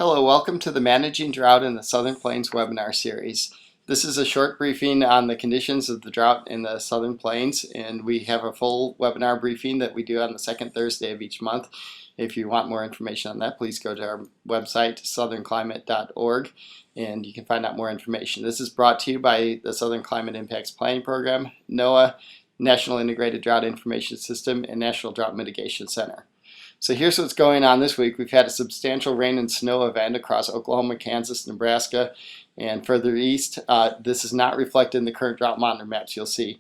Hello, welcome to the Managing Drought in the Southern Plains webinar series. This is a short briefing on the conditions of the drought in the Southern Plains, and we have a full webinar briefing that we do on the second Thursday of each month. If you want more information on that, please go to our website, southernclimate.org, and you can find out more information. This is brought to you by the Southern Climate Impacts Planning Program, NOAA, National Integrated Drought Information System, and National Drought Mitigation Center. So here's what's going on this week. We've had a substantial rain and snow event across Oklahoma, Kansas, Nebraska, and further east. This is not reflected in the current drought monitor maps you'll see.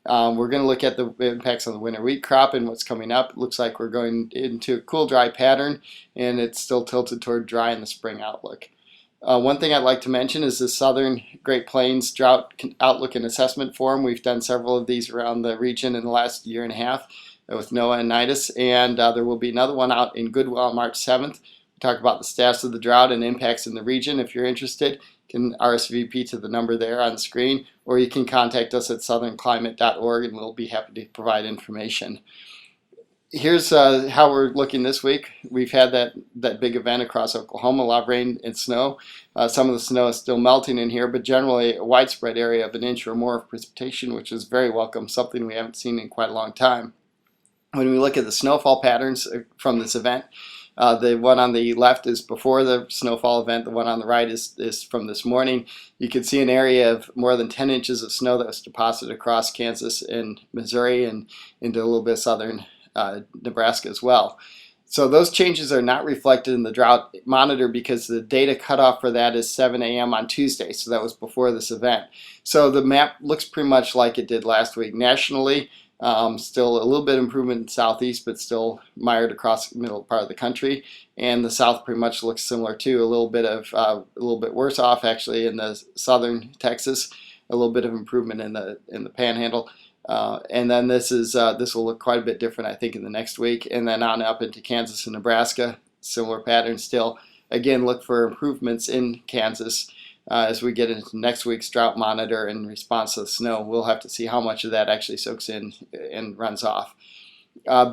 We're going to look at the impacts on the winter wheat crop and what's coming up. It looks like we're going into a cool, dry pattern, and it's still tilted toward dry in the spring outlook. One thing I'd like to mention is the Southern Great Plains Drought Outlook and Assessment Forum. We've done several of these around the region in the last year and a half with NOAA and NIDIS, and there will be another one out in Goodwill on March 7th. We talk about the status of the drought and impacts in the region. If you're interested, you can RSVP to the number there on the screen, or you can contact us at southernclimate.org and we'll be happy to provide information. Here's how we're looking this week. We've had that big event across Oklahoma, a lot of rain and snow. Some of the snow is still melting in here, but generally a widespread area of an inch or more of precipitation, which is very welcome, something we haven't seen in quite a long time. When we look at the snowfall patterns from this event, the one on the left is before the snowfall event. The one on the right is from this morning. You can see an area of more than 10 inches of snow that was deposited across Kansas and Missouri and into a little bit of southern Nebraska as well. So those changes are not reflected in the drought monitor because the data cutoff for that is 7 a.m. on Tuesday, so that was before this event. So the map looks pretty much like it did last week. Nationally, still a little bit of improvement in the southeast, but still mired across the middle part of the country. And the south pretty much looks similar too. A little bit worse off actually in the southern Texas. A little bit of improvement in the Panhandle. And then this will look quite a bit different, I think, in the next week. And then on up into Kansas and Nebraska, similar pattern still. Again, look for improvements in Kansas. As we get into next week's drought monitor in response to the snow, we'll have to see how much of that actually soaks in and runs off.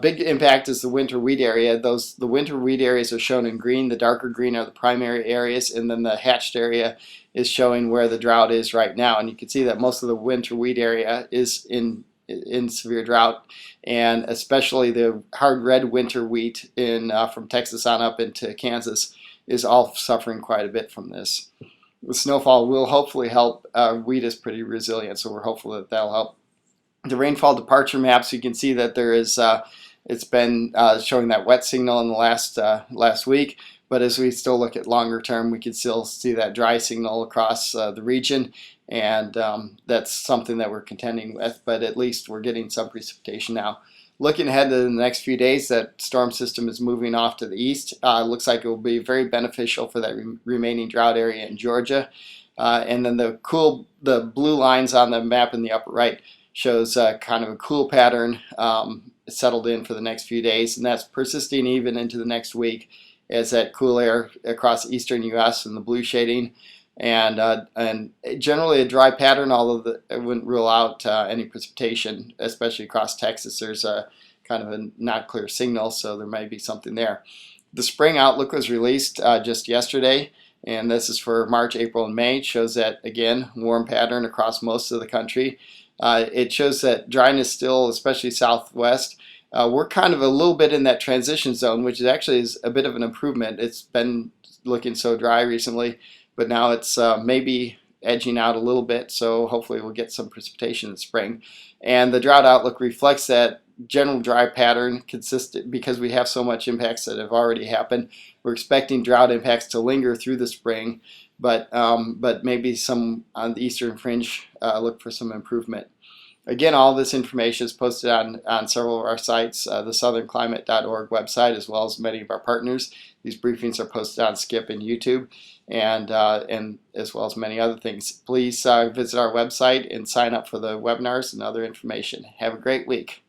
Big impact is the winter wheat area. The winter wheat areas are shown in green. The darker green are the primary areas, and then the hatched area is showing where the drought is right now. And you can see that most of the winter wheat area is in severe drought, and especially the hard red winter wheat from Texas on up into Kansas is all suffering quite a bit from this. The snowfall will hopefully help. Wheat is pretty resilient, so we're hopeful that that'll help. The rainfall departure maps, you can see that there is, it's been showing that wet signal in the last week, but as we still look at longer term, we can still see that dry signal across the region, and that's something that we're contending with, but at least we're getting some precipitation now. Looking ahead to the next few days, that storm system is moving off to the east. Looks like it will be very beneficial for that remaining drought area in Georgia. And then the blue lines on the map in the upper right shows kind of a cool pattern settled in for the next few days, and that's persisting even into the next week as that cool air across eastern U.S. and the blue shading. And generally a dry pattern, although I wouldn't rule out any precipitation, especially across Texas. There's a kind of a not clear signal, so there might be something there. The spring outlook was released just yesterday, and this is for March, April, and May. It shows that, again, warm pattern across most of the country. It shows that dryness still, especially southwest. We're kind of a little bit in that transition zone, which is a bit of an improvement. It's been looking so dry recently, but now it's maybe edging out a little bit, so hopefully we'll get some precipitation in the spring. And the drought outlook reflects that general dry pattern consistent because we have so much impacts that have already happened. We're expecting drought impacts to linger through the spring, but maybe some on the eastern fringe look for some improvement. Again, all this information is posted on several of our sites, the southernclimate.org website, as well as many of our partners. These briefings are posted on Skip and YouTube, and as well as many other things. Please visit our website and sign up for the webinars and other information. Have a great week.